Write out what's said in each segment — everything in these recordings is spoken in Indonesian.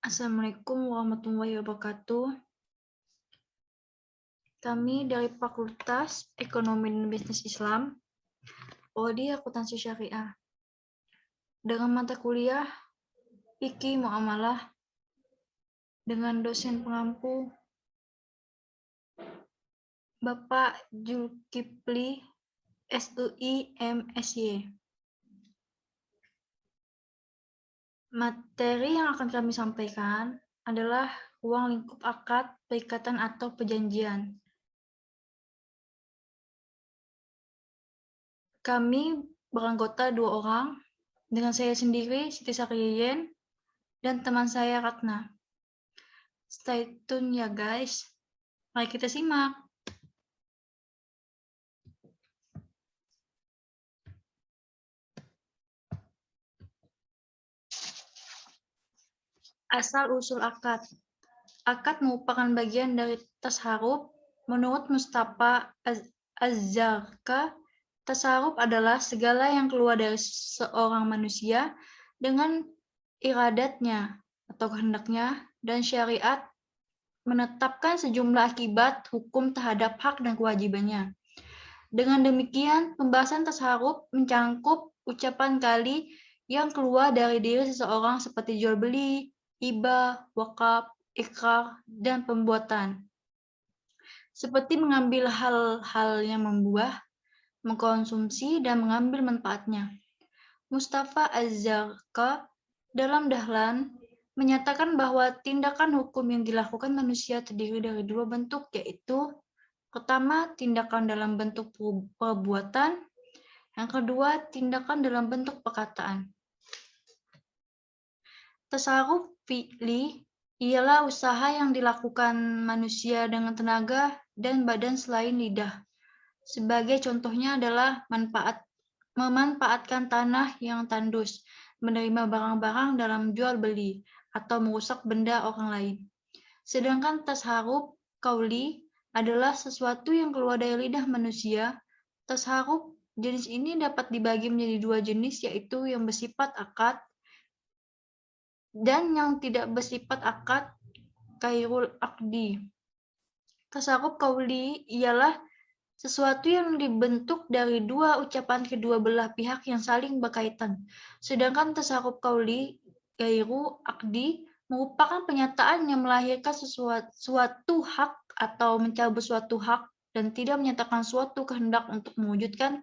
Assalamualaikum warahmatullahi wabarakatuh. Kami dari Fakultas Ekonomi dan Bisnis Islam, Prodi Akuntansi Syariah. Dengan mata kuliah Fikih Muamalah dengan dosen pengampu Bapak Zulkifli SUI MSy. Materi yang akan kami sampaikan adalah ruang lingkup akad, perikatan atau perjanjian. Kami beranggota 2 orang, dengan saya sendiri, Siti Sakriyen, dan teman saya, Ratna. Stay tune ya guys. Mari kita simak. Asal-usul akad. Akad merupakan bagian dari tasarruf. Menurut Mustafa Az-Zarqa, tasarruf adalah segala yang keluar dari seorang manusia dengan iradatnya atau kehendaknya, dan syariat menetapkan sejumlah akibat hukum terhadap hak dan kewajibannya. Dengan demikian, pembahasan tasarruf mencangkup ucapan kali yang keluar dari diri seseorang seperti jual beli, hibah, wakaf, ikrar, dan pembuatan. Seperti mengambil hal-hal yang membuah, mengkonsumsi, dan mengambil manfaatnya. Mustafa Az-Zarqa dalam Dahlan menyatakan bahwa tindakan hukum yang dilakukan manusia terdiri dari 2 bentuk, yaitu pertama, tindakan dalam bentuk perbuatan, yang kedua, tindakan dalam bentuk perkataan. Tasarruf fi'li ialah usaha yang dilakukan manusia dengan tenaga dan badan selain lidah. Sebagai contohnya adalah memanfaatkan tanah yang tandus, menerima barang-barang dalam jual beli, atau merusak benda orang lain. Sedangkan tasarruf qauli adalah sesuatu yang keluar dari lidah manusia. Tasarruf jenis ini dapat dibagi menjadi 2 jenis, yaitu yang bersifat akad dan yang tidak bersifat akad, ghairul aqdi. Tasarruf qauli ialah sesuatu yang dibentuk dari 2 ucapan kedua belah pihak yang saling berkaitan. Sedangkan tasarruf qauli ghairu aqdi merupakan pernyataan yang melahirkan suatu hak atau mencabut suatu hak dan tidak menyatakan suatu kehendak untuk mewujudkan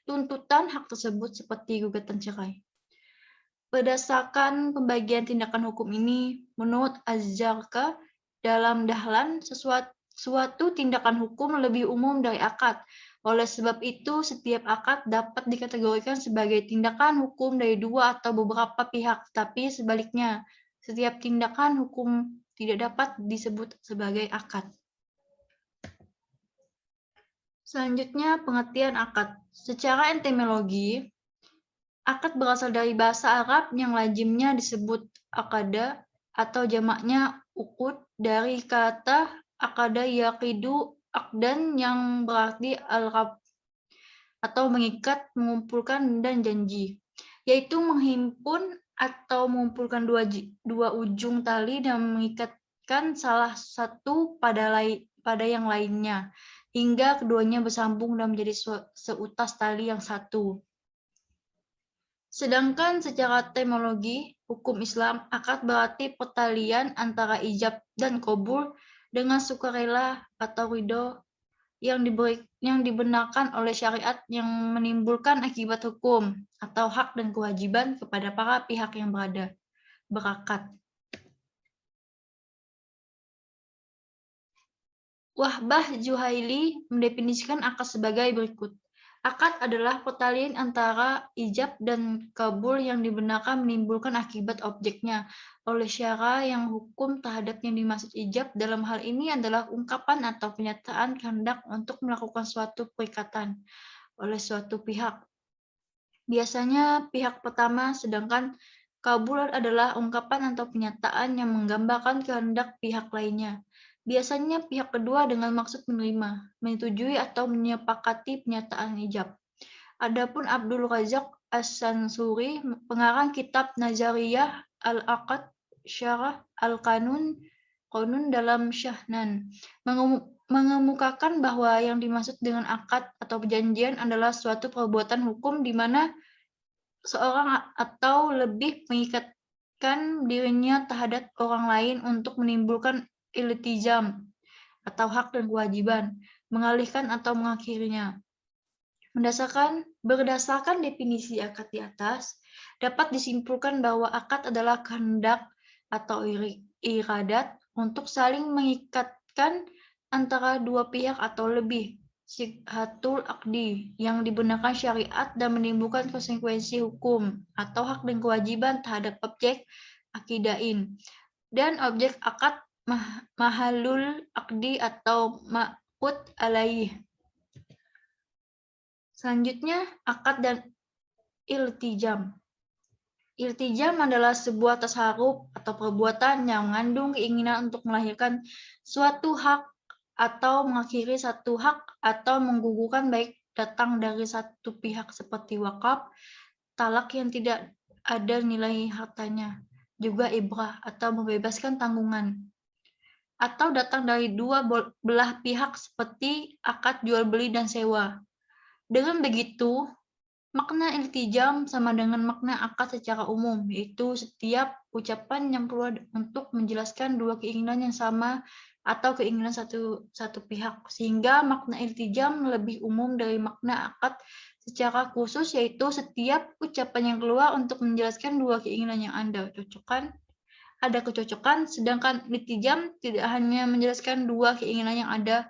tuntutan hak tersebut, seperti gugatan cerai. Berdasarkan pembagian tindakan hukum ini, menurut Az-Zarqa dalam Dahlan, suatu tindakan hukum lebih umum dari akad. Oleh sebab itu, setiap akad dapat dikategorikan sebagai tindakan hukum dari 2 atau beberapa pihak, tapi sebaliknya, setiap tindakan hukum tidak dapat disebut sebagai akad. Selanjutnya, pengertian akad. Secara etimologi, akad berasal dari bahasa Arab yang lazimnya disebut akada atau jamaknya uqud, dari kata akada yaqidu aqdan yang berarti al-rab atau mengikat, mengumpulkan, dan janji, yaitu menghimpun atau mengumpulkan dua ujung tali dan mengikatkan salah satu pada yang lainnya hingga keduanya bersambung dan menjadi seutas tali yang satu. Sedangkan secara etimologi hukum Islam, akad berarti pertalian antara ijab dan qabul dengan sukarela atau ridho yang dibenarkan oleh syariat yang menimbulkan akibat hukum atau hak dan kewajiban kepada para pihak yang berakad. Wahbah Juhaili mendefinisikan akad sebagai berikut. Akad adalah pertalian antara ijab dan qabul yang dibenarkan menimbulkan akibat objeknya oleh syara yang hukum terhadap yang dimaksud ijab dalam hal ini adalah ungkapan atau pernyataan kehendak untuk melakukan suatu perikatan oleh suatu pihak. Biasanya pihak pertama, sedangkan qabul adalah ungkapan atau pernyataan yang menggambarkan kehendak pihak lainnya. Biasanya pihak kedua dengan maksud menerima, menyetujui atau menyepakati pernyataan ijab. Adapun Abdul Razak As-Sansuri, pengarang kitab Nazariyah Al-Aqd, Syarah Al-Qanun dalam Syahnan mengemukakan bahwa yang dimaksud dengan akad atau perjanjian adalah suatu perbuatan hukum di mana seorang atau lebih mengikatkan dirinya terhadap orang lain untuk menimbulkan iltizam atau hak dan kewajiban, mengalihkan atau mengakhirinya. Berdasarkan definisi akad di atas, dapat disimpulkan bahwa akad adalah kehendak atau iradat untuk saling mengikatkan antara dua pihak atau lebih, sihhatul aqdi, yang dibenarkan syariat dan menimbulkan konsekuensi hukum atau hak dan kewajiban terhadap objek akidain dan objek akad mahalul aqdi atau ma'qud alaih. Selanjutnya, akad dan iltijam. Iltijam adalah sebuah tasarruf atau perbuatan yang mengandung keinginan untuk melahirkan suatu hak atau mengakhiri satu hak atau menggugurkan baik datang dari satu pihak seperti wakaf, talak yang tidak ada nilai hartanya, juga ibrah atau membebaskan tanggungan, atau datang dari dua belah pihak seperti akad jual beli dan sewa. Dengan begitu, makna iltijam sama dengan makna akad secara umum, yaitu setiap ucapan yang keluar untuk menjelaskan dua keinginan yang sama atau keinginan satu pihak, sehingga makna iltijam lebih umum dari makna akad secara khusus, yaitu setiap ucapan yang keluar untuk menjelaskan dua keinginan yang ada kecocokan, sedangkan iltijam tidak hanya menjelaskan dua keinginan yang ada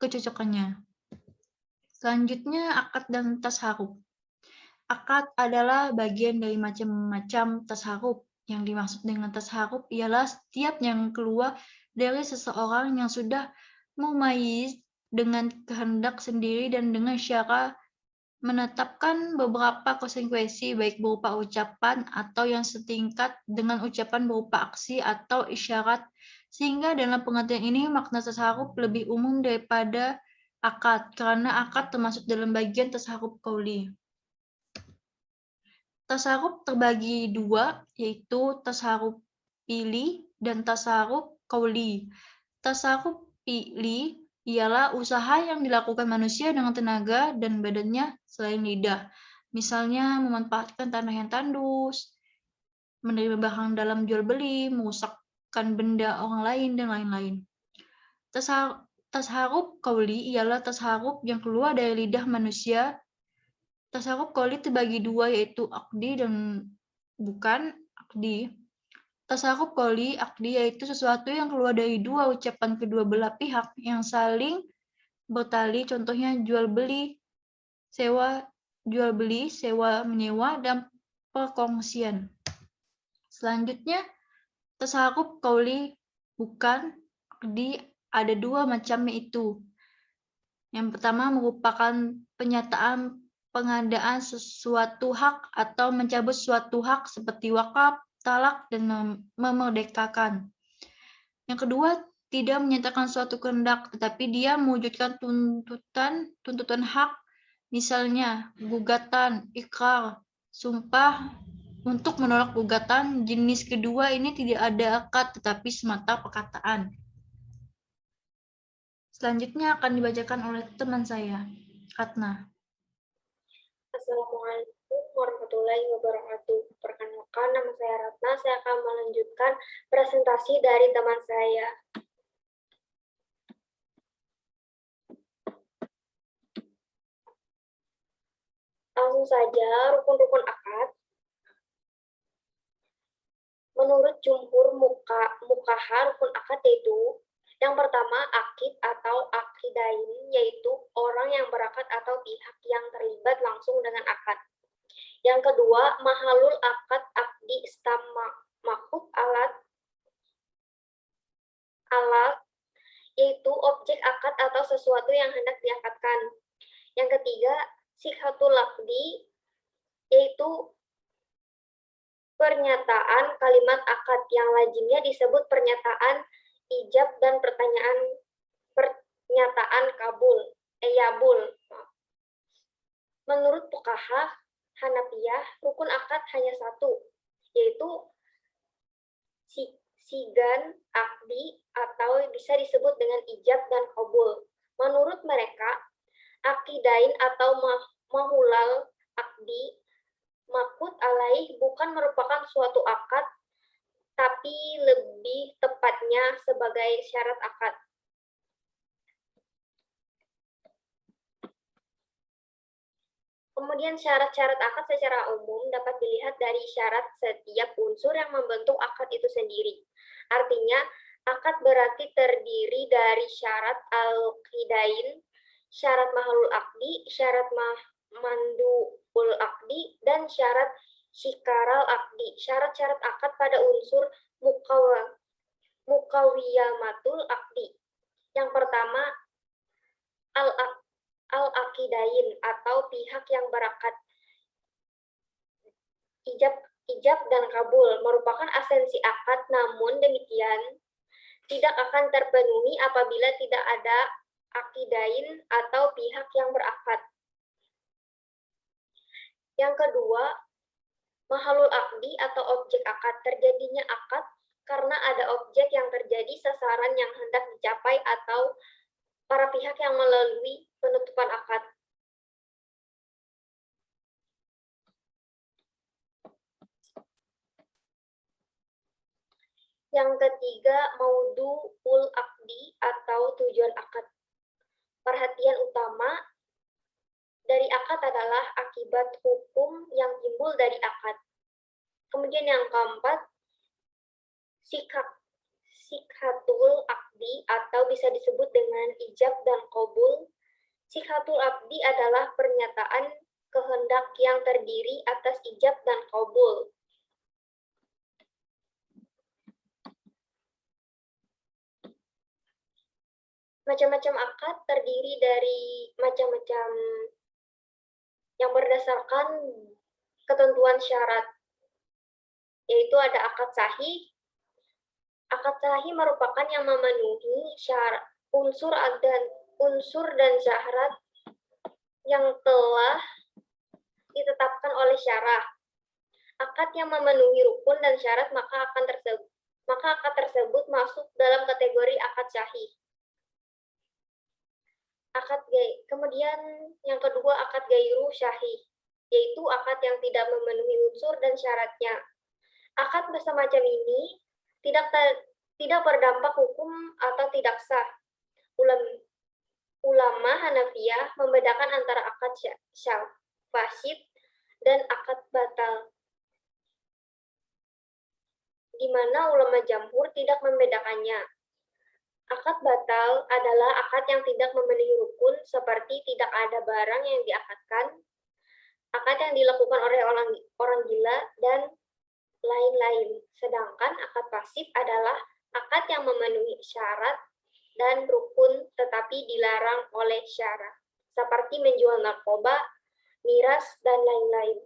kecocokannya. Selanjutnya, akad dan tasarruf. Akad adalah bagian dari macam-macam tasarruf. Yang dimaksud dengan tasarruf ialah setiap yang keluar dari seseorang yang sudah mumayyiz dengan kehendak sendiri dan dengan cara menetapkan beberapa konsekuensi baik berupa ucapan atau yang setingkat dengan ucapan berupa aksi atau isyarat, sehingga dalam pengertian ini makna tasarruf lebih umum daripada akad, karena akad termasuk dalam bagian tasarruf qauli. Tasarruf terbagi dua, yaitu tasarruf fi'li dan tasarruf qauli. Tasarruf fi'li ialah usaha yang dilakukan manusia dengan tenaga dan badannya selain lidah. Misalnya memanfaatkan tanah yang tandus, menerima barang dalam jual beli, merusakkan benda orang lain, dan lain-lain. Tasarruf qauli ialah tasarruf yang keluar dari lidah manusia. Tasarruf qauli terbagi dua, yaitu aqdi dan bukan aqdi. Tasarruf qauli aqdi yaitu sesuatu yang keluar dari dua ucapan kedua belah pihak yang saling bertali, contohnya jual beli, sewa menyewa, dan perkongsian. Selanjutnya, tasarruf qauli bukan aqdi ada dua macam, yaitu yang pertama merupakan penyataan pengadaan sesuatu hak atau mencabut suatu hak seperti wakaf, talak, dan memerdekakan. Yang kedua, tidak menyatakan suatu kehendak, tetapi dia mewujudkan tuntutan hak, misalnya gugatan, ikrar, sumpah untuk menolak gugatan. Jenis kedua ini tidak ada akad, tetapi semata perkataan. Selanjutnya akan dibacakan oleh teman saya, Ratna. Assalamualaikum warahmatullahi wabarakatuh. Perkenalkan, nama saya Ratna. Saya akan melanjutkan presentasi dari teman saya. Langsung saja, rukun-rukun akad. Menurut jumhur mukaha, rukun akad yaitu yang pertama, akid atau akidain, yaitu orang yang berakad atau pihak yang terlibat langsung dengan akad. Yang kedua, mahalul akad akdi makut alat, yaitu objek akad atau sesuatu yang hendak diakadkan. Yang ketiga, sihhatul akdi, yaitu pernyataan kalimat akad yang lazimnya disebut pernyataan ijab dan pernyataan yabul. Menurut fuqaha Hanafiyah, rukun akad hanya satu, yaitu sigan, akdi, atau bisa disebut dengan ijab dan qabul. Menurut mereka, akidain atau mahulal akdi makut alaih bukan merupakan suatu akad, tapi lebih tepatnya sebagai syarat akad. Kemudian syarat-syarat akad secara umum dapat dilihat dari syarat setiap unsur yang membentuk akad itu sendiri. Artinya, akad berarti terdiri dari syarat al-qidain, syarat mahlul akdi, syarat manduul akdi, dan syarat syikaral akdi. Syarat-syarat akad pada unsur mukawiyamatul akdi. Yang pertama, al-akidain atau pihak yang berakad. Ijab dan kabul merupakan esensi akad, namun demikian tidak akan terpenuhi apabila tidak ada akidain atau pihak yang berakad. Yang kedua, mahalul akdi atau objek akad. Terjadinya akad karena ada objek yang terjadi, sasaran yang hendak dicapai, atau para pihak yang melalui penutupan akad. Yang ketiga, maudu'ul akdi atau tujuan akad. Perhatian utama dari akad adalah akibat hukum yang timbul dari akad. Kemudian yang keempat, sikhatul akdi atau bisa disebut dengan ijab dan qabul. Sikhatul abdi adalah pernyataan kehendak yang terdiri atas ijab dan qabul. Macam-macam akad terdiri dari macam-macam yang berdasarkan ketentuan syarat, yaitu ada akad sahih. Akad sahih merupakan yang memenuhi syarat unsur dan syarat yang telah ditetapkan oleh syarah. Akad yang memenuhi rukun dan syarat maka akad tersebut masuk dalam kategori akad sahih. Kemudian yang kedua, akad gairu syahih, yaitu akad yang tidak memenuhi unsur dan syaratnya. Akad semacam ini tidak berdampak hukum atau tidak sah. Ulama Hanafiyah membedakan antara akad fasid dan akad batal, di mana ulama jamhur tidak membedakannya. Akad batal adalah akad yang tidak memenuhi rukun, seperti tidak ada barang yang diakadkan, akad yang dilakukan oleh orang gila, dan lain-lain. Sedangkan akad pasif adalah akad yang memenuhi syarat dan rukun tetapi dilarang oleh syara, seperti menjual narkoba, miras, dan lain-lain.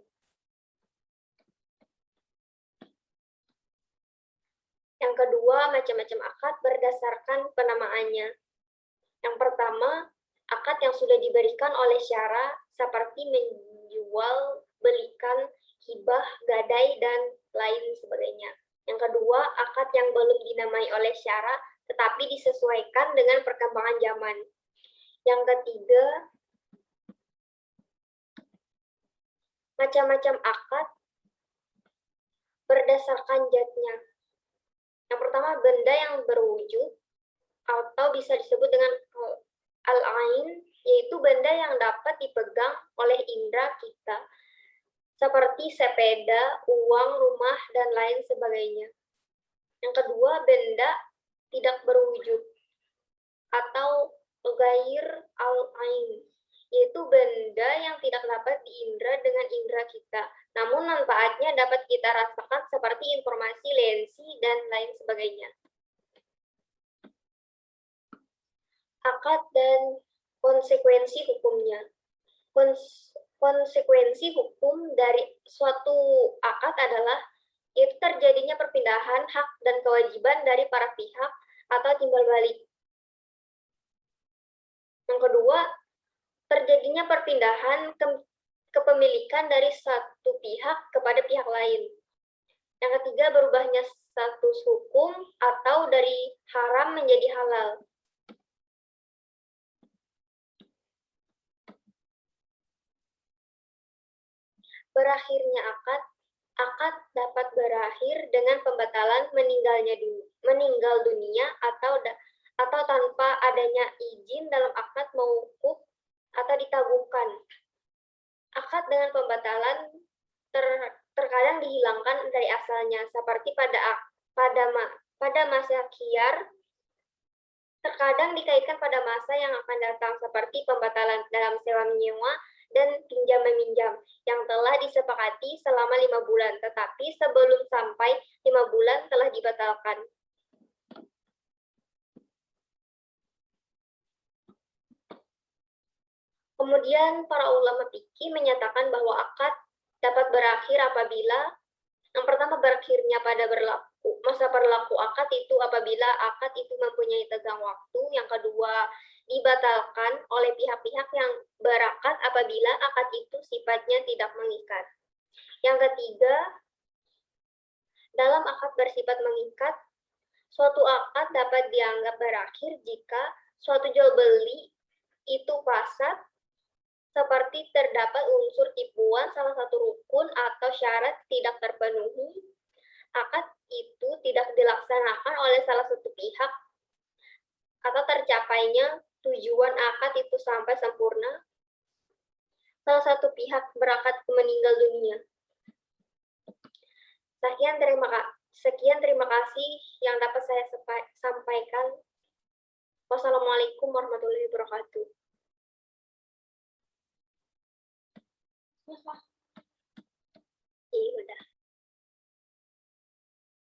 Yang kedua, macam-macam akad berdasarkan penamaannya. Yang pertama, akad yang sudah diberikan oleh syara, seperti menjual, belikan, hibah, gadai, dan lain sebagainya. Yang kedua, akad yang belum dinamai oleh syara, tetapi disesuaikan dengan perkembangan zaman. Yang ketiga, macam-macam akad berdasarkan zatnya. Yang pertama, benda yang berwujud atau bisa disebut dengan al-ain, yaitu benda yang dapat dipegang oleh indera kita, seperti sepeda, uang, rumah, dan lain sebagainya. Yang kedua, benda tidak berwujud atau ghair al-ain, yaitu benda yang tidak dapat diindra dengan indera kita, namun manfaatnya dapat kita rasakan seperti informasi, lensi, dan lain sebagainya. Akad dan konsekuensi hukumnya. Konsekuensi hukum dari suatu akad adalah yaitu terjadinya perpindahan hak dan kewajiban dari para pihak atau timbal balik. Yang kedua, terjadinya perpindahan kepemilikan dari satu pihak kepada pihak lain. Yang ketiga, berubahnya status hukum atau dari haram menjadi halal. Berakhirnya akad dapat berakhir dengan pembatalan meninggal dunia atau tanpa adanya izin dalam akad mauquf atau ditabuhkan. Akad dengan pembatalan terkadang dihilangkan dari asalnya, seperti pada masa khiyar, terkadang dikaitkan pada masa yang akan datang, seperti pembatalan dalam sewa menyewa dan pinjam meminjam yang telah disepakati selama 5 bulan, tetapi sebelum sampai 5 bulan telah dibatalkan. Kemudian para ulama fikih menyatakan bahwa akad dapat berakhir apabila yang pertama berakhirnya pada masa berlaku akad itu apabila akad itu mempunyai tenggang waktu. Yang kedua, dibatalkan oleh pihak-pihak yang berakad apabila akad itu sifatnya tidak mengikat. Yang ketiga, dalam akad bersifat mengikat, suatu akad dapat dianggap berakhir jika suatu jual beli itu fasad, seperti terdapat unsur tipuan salah satu rukun atau syarat tidak terpenuhi, akad itu tidak dilaksanakan oleh salah satu pihak, atau tercapainya tujuan akad itu sampai sempurna, salah satu pihak berakad meninggal dunia. Sekian terima kasih yang dapat saya sampaikan. Wassalamualaikum warahmatullahi wabarakatuh.